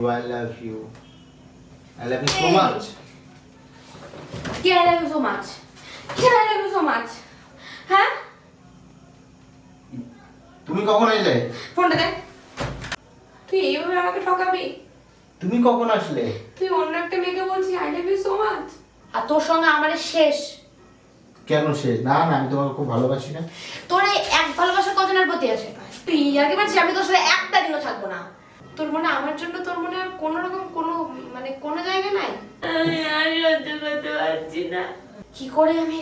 I love you. I love you so much. Can I love you so much? Can I love you so much? হ্যাঁ তুমি কখন এলে? ফোনটা দে। তুই এইভাবে আমাকে ঠকাবি? তুমি কখন আসলে? তুই অন্য একটা মেয়েকে বলছিস I love you so much আর তোর সঙ্গে আমার শেষ। কেন শেষ? না না, আমি তোমাকে খুব ভালোবাসি না। তোর এই এক ভালোবাসার কজনের প্রতি আছে? তুই আগে বলছিস আমি তোর সাথে একটা দিনও থাকবো না। তোর মনে আমার জন্য তোর মনে আর কোনো রকম কোনো মানে কোনো জায়গা নাই? আমি আর সহ্য করতে পারছি না। কি করে আমি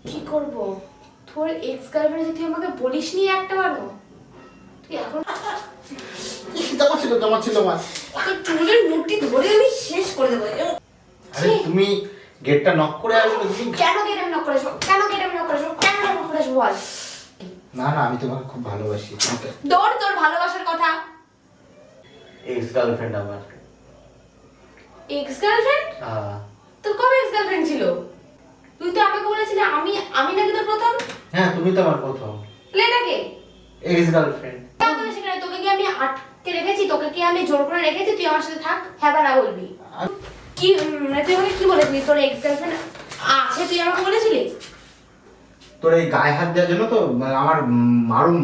কি করব? তোর এক্স গার্লফ্রেন্ড যে তুই আমাকে বলিসনি একটাবারও। তুই এখন জমা ছিল মা। এখন চুলের মুঠি ধরে আমি শেষ করে দেবো। আরে তুমি গেটটা নক করে আসবে। তুমি কেন গেট আমি নক করে আসবো? কেন গেট আমি নক করে আসবো? কেন নক করে আসবো বল? না না, আমি তোমাকে খুব ভালোবাসি। দৌড় তোর ভালোবাসার কথা। এক্স গার্লফ্রেন্ড আমার। Ex girlfriend? তোর কবে এক্স গার্লফ্রেন্ড ছিল? তুই তো আমাকে বলেছিলি আমি নাকি তোর প্রথম? হ্যাঁ, তুমি তো আমার প্রথম। লেটাকে এক্স গার্লফ্রেন্ড। তাহলে সেখানে তোকে কি আমি আটকে রেখেছি? তোকে কি আমি জোর করে রেখেছি তুই আমার সাথে থাক? হ্যাঁ বা না বলবি? কি তুই আমাকে কি বলেছিলি তোর এক্স গার্লফ্রেন্ড আছে? তুই আমাকে বলেছিলি? তোর এই গায়ে হাত দেওয়ার জন্য তো আমার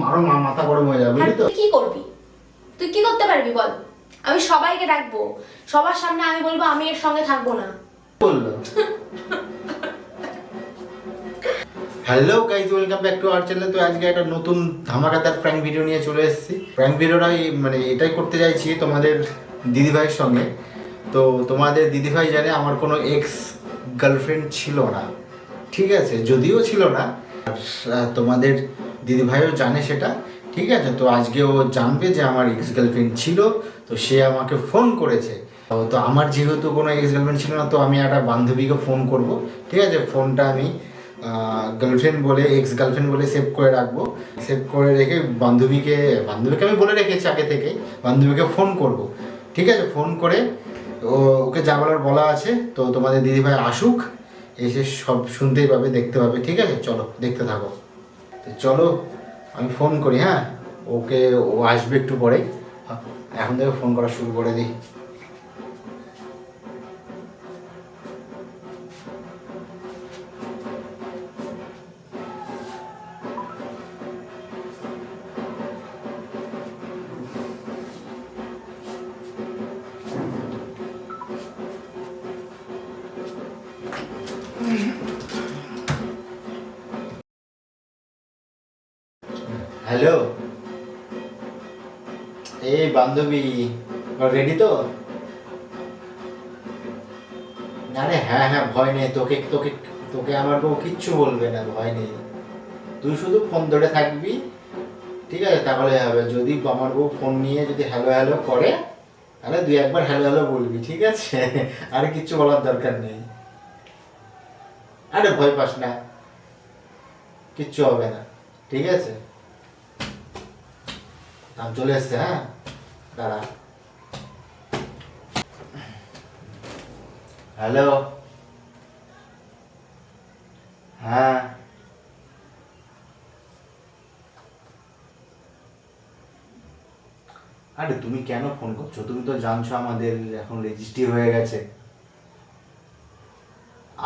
মারো মাথা গরম হয়ে যাবে, বুঝলি তো? তুই কি করবি? তুই কি করতে পারবি বল? আমি সবাইকে ডাকবো, সবার সামনে আমি বলবো আমি এর সঙ্গে থাকবো না। বললো hello guys, welcome back to our channel. তো আজকে একটা নতুন ধামাকাদার প্র্যাঙ্ক ভিডিও নিয়ে চলে এসেছি। প্র্যাঙ্ক ভিডিওটা মানে এটাই করতে চাইছি তোমাদের দিদিভাইয়ের সঙ্গে। তো তোমাদের দিদিভাই জানে আমার কোনো এক্স গার্লফ্রেন্ড ছিল না, ঠিক আছে? যদিও ছিল না, তোমাদের দিদিভাইও জানে সেটা, ঠিক আছে? তো আজকে ও জানবে যে আমার এক্স গার্লফ্রেন্ড ছিল, তো সে আমাকে ফোন করেছে। তো আমার যেহেতু কোনো এক্স গার্লফ্রেন্ড ছিল না, তো আমি একটা বান্ধবীকে ফোন করব, ঠিক আছে? ফোনটা আমি গার্লফ্রেন্ড বলে এক্স গার্লফ্রেন্ড বলে সেভ করে রাখবো। সেভ করে রেখে বান্ধবীকে আমি বলে রেখেছি আগে থেকেই, বান্ধবীকে ফোন করব, ঠিক আছে? ফোন করে ওকে যা বলার বলা আছে। তো তোমাদের দিদিভাই আসুক, এসে সব শুনতেই পাবে, দেখতে পাবে, ঠিক আছে? চলো দেখতে থাকো। তো চলো আমি ফোন করি। হ্যাঁ, ওকে, ও আসবে একটু পরেই। এখন থেকে ফোন করা শুরু করে দিই। হ্যালো, এই বান্ধবী রেডি তো? আরে হ্যাঁ হ্যাঁ, ভয় নেই। তোকে তোকে তোকে আমার বউ কিচ্ছু বলবে না, ভয় নেই। তুই শুধু ফোন ধরে থাকবি, ঠিক আছে? তাহলে হবে। যদি আমার বউ ফোন নিয়ে যদি হ্যালো হ্যালো করে, তাহলে দুই একবার হ্যালো হ্যালো বলবি, ঠিক আছে? আর কিচ্ছু বলার দরকার নেই। আরে ভয় পাস না, কিচ্ছু হবে না, ঠিক আছে? নাম চলে এসছে। হ্যাঁ, দাঁড়া। হ্যালো, হ্যাঁ আরে তুমি কেন ফোন করছো? তুমি তো জানছো আমাদের এখন রেজিস্ট্রি হয়ে গেছে,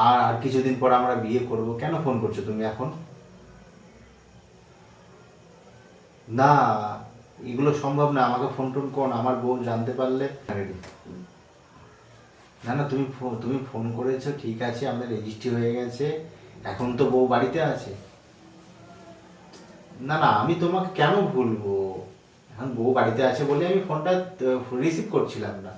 আর আর কিছুদিন পর আমরা বিয়ে করব। কেন ফোন করছো তুমি এখন? না, এগুলো সম্ভব না। আমাকে ফোন টোন কোন, আমার বউ জানতে পারলে। না না, তুমি ফোন করেছো, ঠিক আছে, আমাদের রেজিস্ট্রি হয়ে গেছে। এখন তো বউ বাড়িতে আছে। না না, আমি তোমাকে কেন ভুলবো? এখন বউ বাড়িতে আছে বলে আমি ফোনটা রিসিভ করছিলাম না।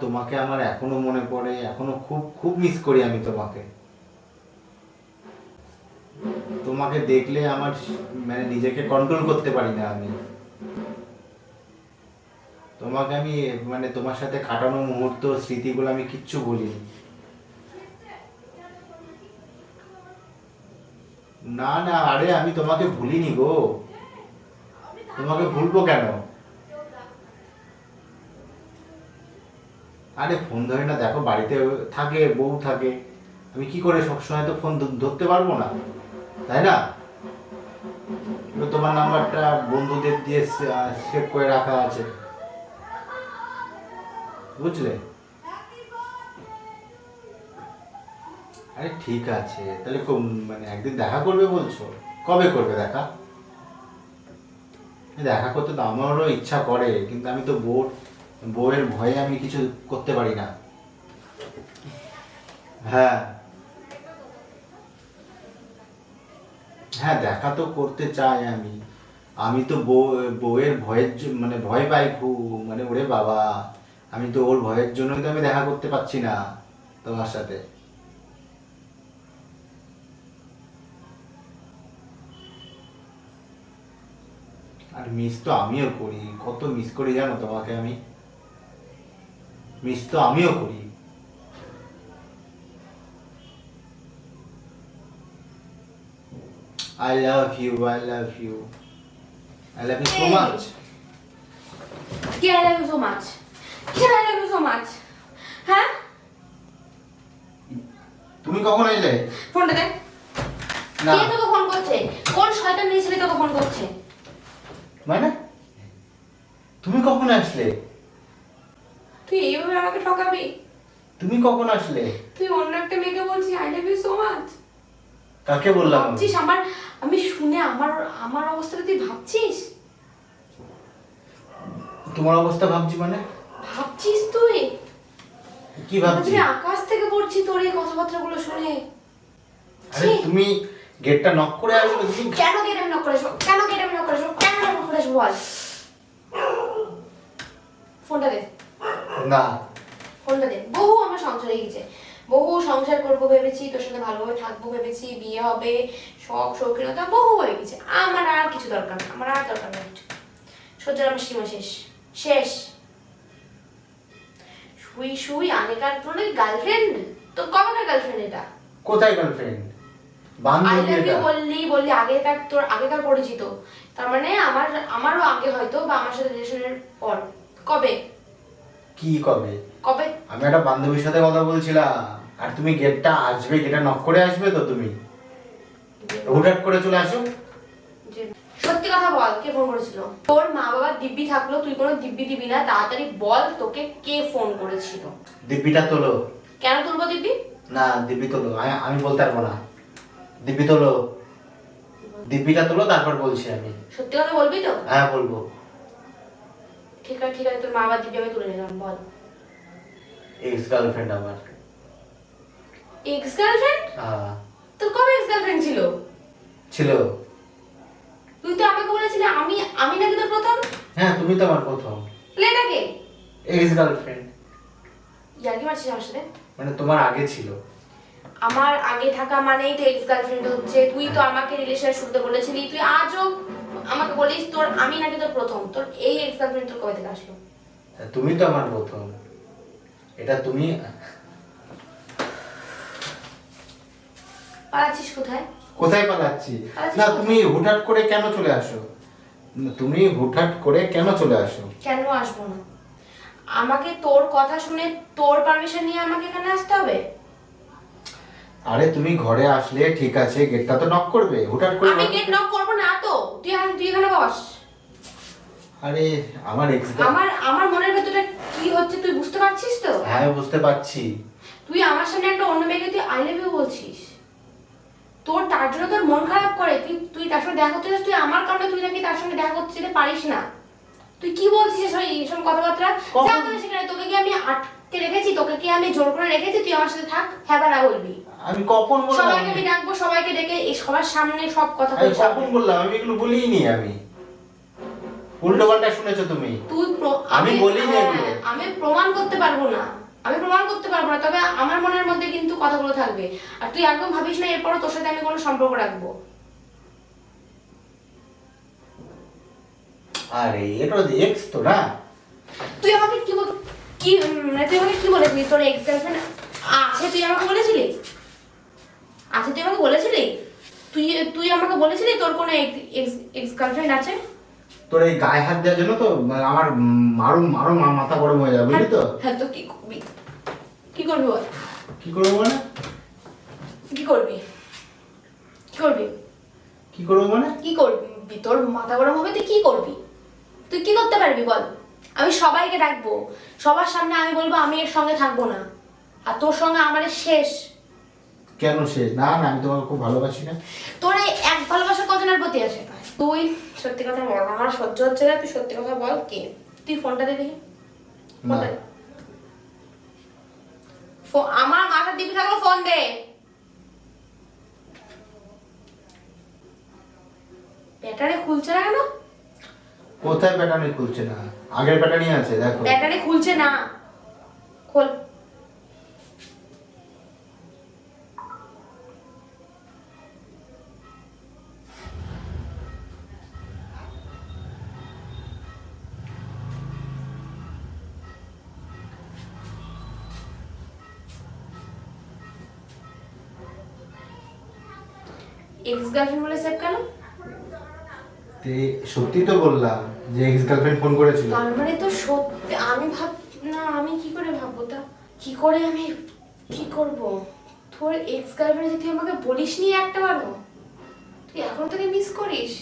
তোমাকে আমার এখনো মনে পড়ে, এখনো খুব খুব মিস করি আমি তোমাকে। তোমাকে দেখলে আমার মানে নিজেকে কন্ট্রোল করতে পারি না আমি। তোমাকে আমি মানে তোমার সাথে কাটানো মুহূর্ত, স্মৃতিগুলো আমি কিচ্ছু বলিনি। না না, আরে আমি তোমাকে ভুলিনি গো। তোমাকে ভুলবো কেন? আরে ফোন ধরে না, দেখো বাড়িতে থাকে, বউ থাকে, আমি কি করে সবসময় তো ফোন ধরতে পারবো না, তাই না? তোমার নাম্বারটা বন্ধুদের দিয়ে সেভ করে রাখা আছে। বুঝলে? আরে ঠিক আছে, তাহলে মানে একদিন দেখা করবে বলছো? কবে করবে দেখা? দেখা করতে তো আমারও ইচ্ছা করে, কিন্তু আমি তো বউয়ের ভয়ে আমি কিছু করতে পারি না। হ্যাঁ হ্যাঁ, দেখা তো করতে চাই আমি। আমি তো বউয়ের মানে ভয় পাই খুব, মানে ওরে বাবা, আমি তো ওর ভয়ের জন্যই তো আমি দেখা করতে পারছি না তোমার সাথে। আর মিস তো আমিও করি, কত মিস করি জানো তোমাকে আমি। মিস তো আমিও করি। I love you, I love you. I love you so much. কে I love you so much? কে I love you so much? হ্যাঁ, তুমি কখন এলে? ফোনটা দে। না। কে তোকে ফোন করছে? কোন শয়তান মেয়ে ছেলে তোকে ফোন করছে? মানে তুমি কখন আসলে? তুই এইভাবে আমাকে ঠকাবি? তুমি কখন আসলে? তুই অন্য একটা মেয়েকে বলছিস I love you so much? কাকে বললাম? ভাবছিস আমি শুনে আমার অবস্থাটা তুই ভাবছিস? তোমার অবস্থা ভাবছি মানে? ভাবছিস তুই? কি ভাবছি? আমি আকাশ থেকে পড়ছি তোর এই কথাবার্তাগুলো শুনে। আরে তুমি গেটটা নক করে আসবে তুমি। কেন গেট আমি নক করে আসবো? কেন গেট আমি নক করে আসবো? কেন নক করে আসবো বল? ফোনটা দে। না। ফোনটা দে। বহু আমার সংসারে গেছে, বহু সংসার করবো ভেবেছি, তোর সাথে ভালোভাবে থাকবো ভেবেছি, বিয়ে হবে, শখ শৌখিনতা বহু হয়ে গেছে। আমার আর কিছু দরকার না, আমার আর দরকার নেই কিছু। সহ্যের আমার সীমা শেষ, শেষ। শুই শুই আগেকার তোর নাকি গার্লফ্রেন্ড? তোর কবেকার গার্লফ্রেন্ড এটা? কোথায় গার্লফ্রেন্ড? আই বান্ধবী লাভ এটা। ইউ বললি আগেকার, তোর আগেকার পরিচিত। তার মানে আমারও আগে হয়তো, বা আমার সাথে রিলেশনের পর। কবে? কি কবে? কবে? আমি একটা বান্ধবীর সাথে কথা বলছিলাম, আর তুমি গেটটা আসবে, গেটটা নক করে আসবে তো তুমি হুটহাট করে চলে আসো। সত্যি কথা বল, কে ফোন করেছিল? তোর মা বাবা দিব্যি থাকলো, তুই কোনো দিব্যি দিবি না, তাড়াতাড়ি বল তোকে কে ফোন করেছিল। দিব্যিটা তোলো। কেন তুলবো দিব্যি? না, দিব্যি তোলো। আমি বলতে পারবো না। দিব্যি তোলো, দিব্যিটা তোলো, তারপর বলছি আমি। সত্যি কথা বলবি তো? হ্যাঁ বলবো। ঠিক আছে ঠিক আছে, তোর মা বাবা দিব্যি আমি তুলে নিলাম, বল। এক্স গার্লফ্রেন্ড আমার। Ex girlfriend? হ্যাঁ। তোর কবে এক্স গার্লফ্রেন্ড ছিল? ছিল। তুই তো আমাকে বলেছিলি আমি নাকি তোর প্রথম। হ্যাঁ, তুমি তো আমার প্রথম। লেটাকে এক্স গার্লফ্রেন্ড ইয়ার্কি মারছিস আমার সাথে? মানে তোমার আগে ছিল। আমার আগে থাকা মানেই তো এক্স গার্লফ্রেন্ড হচ্ছে। তুই তো আমাকে রিলেশনের শুরুতে বলেছিলি, তুই আজও আমাকে বলিস তোর আমি নাকি তোর প্রথম। তোর এই এক্স গার্লফ্রেন্ড তোর কবে থেকে আসলো? তুমি তো আমার প্রথম। এটা তুমি পালাচ্ছিস কোথায়? কোথায় পালাচ্ছি? না, তুমি হুটহাট করে কেন চলে আসো? তুমি হুটহাট করে কেন চলে আসো? কেন আসবো না? আমাকে তোর কথা শুনে তোর পারমিশন নিয়ে আমাকে এখানে আসতে হবে? আরে তুমি ঘরে আসলে ঠিক আছে, গেটটা তো নক করবে, হুটহাট করে। আমি গেট নক করব না তো, তুই এখানে বস। আরে আমার এক্স। আমার মনের ভেতরটা কি হচ্ছে তুই বুঝতে পারছিস তো? হ্যাঁ, বুঝতে পারছি। তুই আমার সামনে একটা অন্য মেয়েকে তুই আই লাভ ইউ বলছিস, তোর তার জন্য তোর মন খারাপ করে, তুই তার সঙ্গে দেখা করতে চাস, তুই আমার কারণে তুই নাকি তার সঙ্গে দেখা করতে যেতে পারিস না। তুই কি বলছিস এইসব কথাবার্তা? যা তোকে সেখানে, তোকে কি আমি আটকে রেখেছি? তোকে কি আমি জোর করে রেখেছি তুই আমার সাথে থাক? হ্যাঁ বা না বলবি? আমি কখন বললাম? সবাইকে আমি ডাকবো, সবাইকে ডেকে এই সবার সামনে সব কথা আমি বলবো। কখন বললাম? আমি এগুলো বলিনি। আমি উল্টো পাল্টা শুনেছো তুমি। আমি বলিনি এগুলো। আমি প্রমাণ করতে পারবো না, আমি প্রমাণ করতে পারবো না, তবে আমার মনের মধ্যে কিন্তু কথাগুলো থাকবে। আর তুই একদম ভাবিস না এরপরও তোর সাথে আমি কোনো সম্পর্ক রাখবো। আরে এটা এক্স তো না। তুই আমাকে তুই আমাকে কি বলেছিলি তোর এক্স গার্লফ্রেন্ড আছে? তুই আমাকে বলেছিলি আছে? তুই আমাকে বলেছিলি তুই আমাকে বলেছিলি তোর কোনো এক্স গার্লফ্রেন্ড আছে? তোর এই গায়ে হাত দেওয়ার জন্য তো আমার মারো মাথা গরম হয়ে যাবে, বুঝলি তো? হ্যাঁ, তো কি করবি? কি করবি বল? কি করবো মানে? কি করবি? কি করবি? কি করবো মানে? কি করবি? তোর মাথা গরম হবে, তুই কি করবি? তুই কি করতে পারবি বল? আমি সবাইকে ডাকবো, সবার সামনে আমি বলবো আমি এর সঙ্গে থাকবো না, আর তোর সঙ্গে আমার শেষ। কেন শেষ? না না, আমি তোমাকে খুব ভালোবাসি না। তোর এই এক ভালোবাসা কজনের প্রতি আছে? তুই সত্যি কথা বল, আমার সহ্য হচ্ছে না, তুই সত্যি কথা বল কে? তুই ফোনটা দে দেখি। না। আমার মাথার দিবি থাকলো, ফোন দে। ব্যাটারি খুলছে না কেন? কোথায় ব্যাটারি খুলছে না? আগের ব্যাটারি আছে, দেখো। ব্যাটারি খুলছে না, খোল। এক্স গার্লফ্রেন্ড বলে সেভ কেন? সত্যি তো বললাম যে এক্স গার্লফ্রেন্ড ফোন করেছিল। তার মানে তো সত্যি, আমি ভাব না, আমি কি করে ভাববো? তা কি করে আমি কি করব? তোর এক্স গার্লফ্রেন্ড যে তুই আমাকে বলিসনি একটাবারও, তুই এখন থেকে মিস করিস?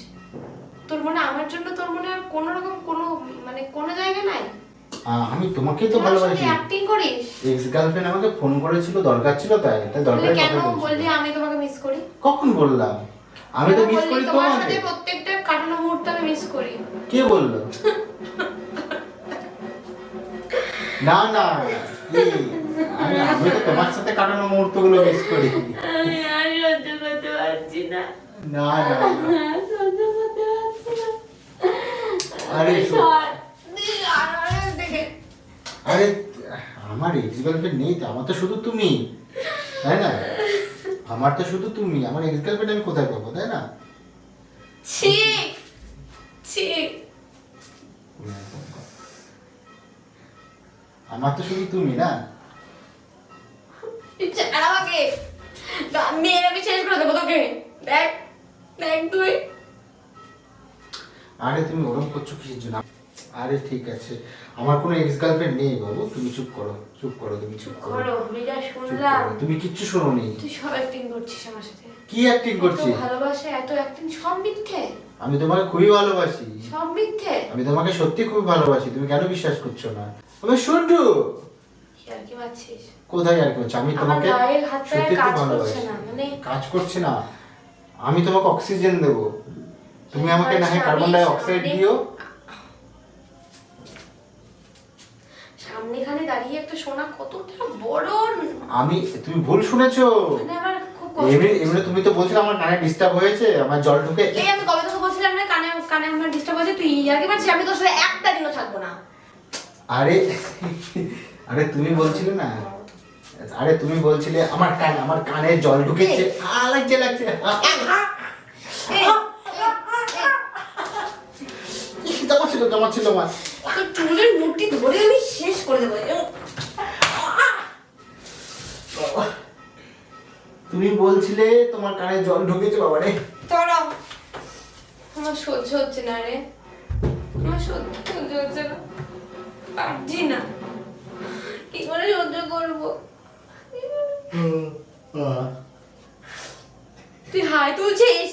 তোর মনে আমার জন্য তোর মনে আর কোনো রকম কোনো মানে কোনো জায়গা নাই? আমি তোমাকেই তো ভালোবাসি। অ্যাক্টিং করিস। এক্স গার্লফ্রেন্ড আমাকে ফোন করেছিল, দরকার ছিল, তাই বলে দরকার কেন কথা বলছি। বললি আমি তোমাকে মিস করি? কখন বললাম? আমি তো মিস করি তোমার তোমাকে। সাথে প্রত্যেকটা কাটানো মুহূর্ত আমি মিস করি। কে বললো? না না, আমি তো তোমার সাথে কাটানো মুহূর্তগুলো মিস করি। আমি আর সহ্য করতে পারছি না। না না, সহ্য করতে পারছি না। আরে দেখে আরে আমার এক্স গার্লফ্রেন্ড নেই তো, আমার তো শুধু তুমি, তাই না? আমার তো শুধু তুমি, আমার এক্স গার্লফ্রেন্ড আমি কোথায় পাবো, তাই না? ছি ছি, আমার তো শুধু তুমি না। আর আমাকে মেয়ের আমি শেষ করে দেবো তোকে। দেখ দেখ তুই। আরে তুমি ওরকম করছো কিসের জন্য? আরে ঠিক আছে, আমার কোনো এক্স গার্লফ্রেন্ড নেই বাবু, তুমি চুপ করো, চুপ করো, তুমি চুপ করো। আমি যা চুপ শুনলাম, করো, তুমি কিচ্ছু শোনোনি। তুই সব অ্যাক্টিং করছিস আমার সাথে। কি অ্যাক্টিং করছি? এত ভালোবাসা, এত অ্যাক্টিং, সব মিথ্যে। আমি তোমাকে খুবই ভালোবাসি। সব মিথ্যে। আমি তোমাকে সত্যি খুব ভালোবাসি, তুমি কেন বিশ্বাস করছো না? আমি শুনটু। আর কি পাচ্ছিস? কোথায় আর করছো? আমি আমার তোমাকে গায়ের হাত পায়ে সত্যি খুব কাজ ভালোবাসি। করছে না, মানে কাজ করছে না? আমি তোমাকে অক্সিজেন দেব, তুমি আমাকে না হয় কার্বন ডাই অক্সাইড দিও। সামনেখানে দাঁড়িয়ে একটা সোনা কতটা বড়। আমি, তুমি ভুল শুনেছো। মানে আমার খুব কষ্ট। এমনি তুমি তো বলছিলে আমার কানে ডিস্টার্ব হয়েছে, আমার জল ঢুকে। এই আমি কবে তোকে বলছিলাম না কানে কানে আমার ডিস্টার্ব হচ্ছে, তুই আর কি পাচ্ছিস? আমি তোর সাথে একটা দিনও থাকবো না। আরে আরে তুমি বলছিলে না, আরে তুমি বলছিলে আমার কানে জল ঢুকেছে, লাগছে লাগছে। জমা ছিল আমার। তোর চুলের মুঠি ধরে আমি শেষ করে দেবো। তুমি বলছিলে তোমার কানে জল ঢুকেছে বাবারে। দাঁড়াও, আমার সহ্য হচ্ছে না রে, আমার সহ্য হচ্ছে না, পারছি না। কি করে সহ্য করবো? তুই হাই তুলছিস?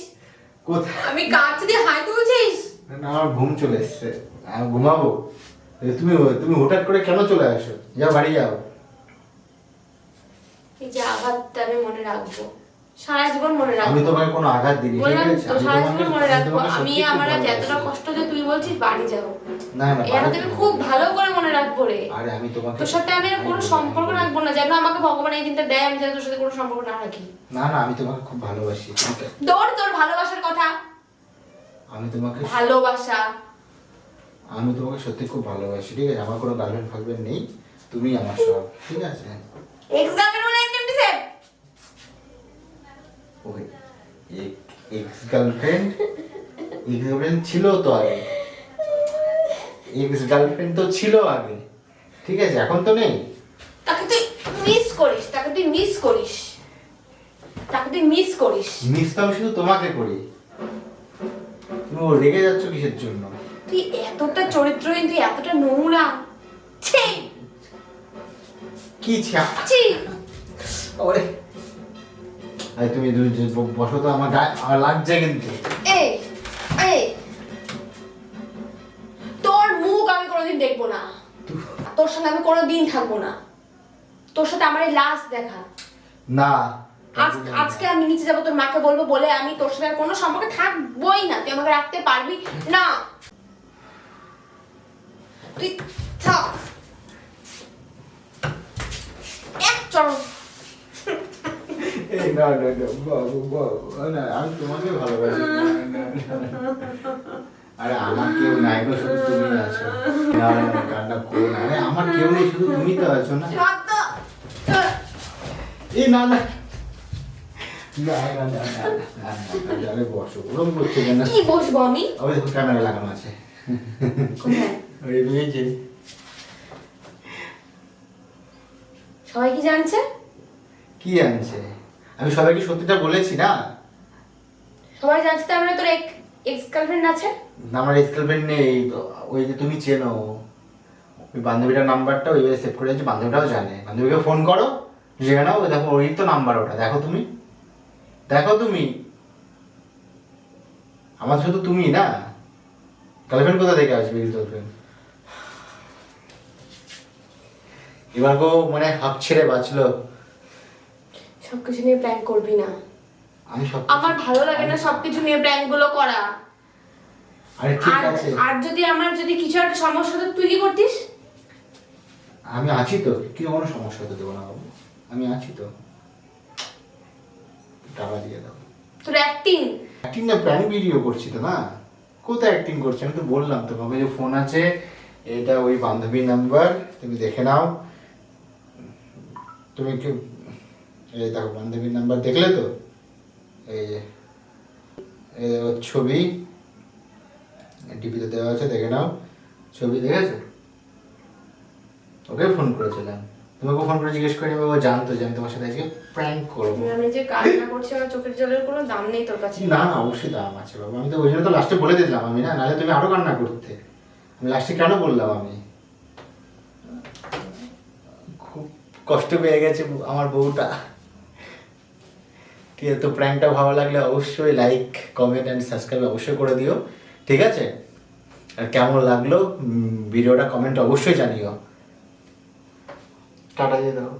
কোথায়? আমি কাছে দিয়ে হাই তুলছিস? না আমার ঘুম চলে এসছে, আমি ঘুমাবো। তুমি তুমি হঠাৎ করে কেন চলে আসো? যাও বাড়ি যাও। এই যে আঘাতটা আমি মনে রাখবো, সারা জীবন মনে রাখবো। আমি তোমাকে কোনো আঘাত দিইনি, ঠিক বললাম আছে? তো, আমি সারা তোমাকে জীবন মনে রাখবো। তোমাকে আমি সত্যি খুব আমার আজ ভালোবাসি। এতটা কষ্ট যে তুই বলছিস বাড়ি যাবো, না না, এটা বাড়ি তুমি যাবো। খুব ভালো করে মনে রাখবো রে। আরে আমি তোমাকে, তোর সাথে আমি আর কোনো সম্পর্ক রাখবো না, যেন আমাকে ভগবান এই দিনটা দেয়, আমি যেন তোর সাথে কোনো সম্পর্ক না রাখি। না না, আমি তোমাকে খুব ভালোবাসি, ঠিক আছে? দৌড় তোর ভালোবাসার কথা। আমি তোমাকে ভালোবাসা, আমি তোমাকে সত্যি খুব ভালোবাসি, ঠিক আছে? আমার কোনো গার্লফ্রেন্ড ফার্লফ্রেন্ড নেই, তুমি আমার সব, ঠিক আছে? এক্সামের বলে এমনি সেভ। ওকে, এক্স গার্লফ্রেন্ড ছিল তো আগে, এক্স গার্লফ্রেন্ড তো ছিল আগে, ঠিক আছে? এখন তো নেই। তাকে তুই মিস করিস, তাকে তুই মিস করিস, তাকে তুই মিস করিস। মিস তো আমি শুধু তোমাকে করি। তুমি রেগে যাচ্ছ কিসের জন্য? তুই এতটা চরিত্রহীন, তুই এতটা নোংরা। ছি কি ছা? ছি। ওরে আরে তুমি বসো তো, আমার গায়ে আমার লাগছে কিন্তু। এই এই তোর মুখ আমি কোনোদিন দেখবো না। তোর সঙ্গে আমি কোনোদিন থাকবো না। তোর সাথে আমার এই লাস্ট দেখা। না আজকে আমি নিচে যাবো, তোর মাকে বলবো, বলে আমি তোর সাথে আর কোনো সম্পর্কে থাকবোই না। তুই আমাকে রাখতে পারবি না। তুই থাক। এক চড়। এই না না না বাবু বাবু না, আমি তোমাকে ভালোবাসি। আরে আমার কেউ নাই গো, শুধু তুমি আছো। না না কান্না করো না, আরে আমার কেউ নেই, শুধু তুমি তো আছো না। এই না না না না না না, আরে বসো, ওরকম করছো কেন? কি বসবো আমি? ওই দেখো ক্যামেরা লাগানো আছে। কোথায়? ওই রয়েছে। সবাই কি জানছে? কি আনছে? আমি সবাইকে সত্যিটা বলেছি না। সবাই জানছে তার মানে তোর এক্স গার্লফ্রেন্ড আছে? আমার এক্স গার্লফ্রেন্ড নেই তো, ওই যে তুমি চেনো ওই বান্ধবীটার নাম্বারটা ওইভাবে সেভ করে আছে, বান্ধবীটাও জানে। বান্ধবীকে ফোন করো, জেনে নাও। ওই দেখো ওই তো নাম্বার, ওটা দেখো তুমি, দেখো তুমি। আমার শুধু তুমি না, গার্লফ্রেন্ড কোথা থেকে আসবে গার্লফ্রেন্ড? এবার গো মানে হাফ ছেড়ে বাঁচলো। সবকিছু নিয়ে প্ল্যান করবি না। আমি সব আমার ভালো লাগে না সবকিছু নিয়ে প্ল্যান গুলো করা। আরে ঠিক আছে, আর যদি আমার যদি কিছু একটা সমস্যা হতো তুই কি করতিস? আমি আছি তো, কি কোনো সমস্যা হতে দেবো না বাবু, আমি আছি তো। টাকা দিয়ে দাও। তোর অ্যাক্টিং। অ্যাক্টিং না, প্র্যাঙ্ক ভিডিও করছি তো না। কোথায় অ্যাক্টিং করছি? আমি তো বললাম তো বাবা, যে ফোন আছে, এটা ওই বান্ধবীর নাম্বার, তুমি দেখে নাও। তুমি কি এই দেখো বান্ধবীর নাম্বার দেখলে তো, এই যে এই ওর ছবি ডিপিতে দেওয়া আছে, দেখে নাও। ছবি দেখেছো? ওকে ফোন করেছিলাম, তোমাকে ফোন করে জিজ্ঞেস করে ও জানতো যে আমি তোমার সাথে আজকে প্র্যাঙ্ক করবো। আমি যে কান্না করছি, আমার চোখের জলের কোনো দাম নেই তোর কাছে। না না, অবশ্যই দাম আছে বাবা। আমি তো ওই জন্য তো লাস্টে বলে দিলাম আমি, না নাহলে তুমি আরো কান্না করতে। আমি লাস্টে কেন বললাম? আমি খুব কষ্ট পেয়ে গেছে আমার বউটা। ঠিক আছে, তো প্র্যাঙ্কটা ভালো লাগলে অবশ্যই লাইক, কমেন্ট অ্যান্ড সাবস্ক্রাইব অবশ্যই করে দিও, ঠিক আছে? আর কেমন লাগলো ভিডিওটা কমেন্ট অবশ্যই জানিও। টাটা দিয়ে দাও।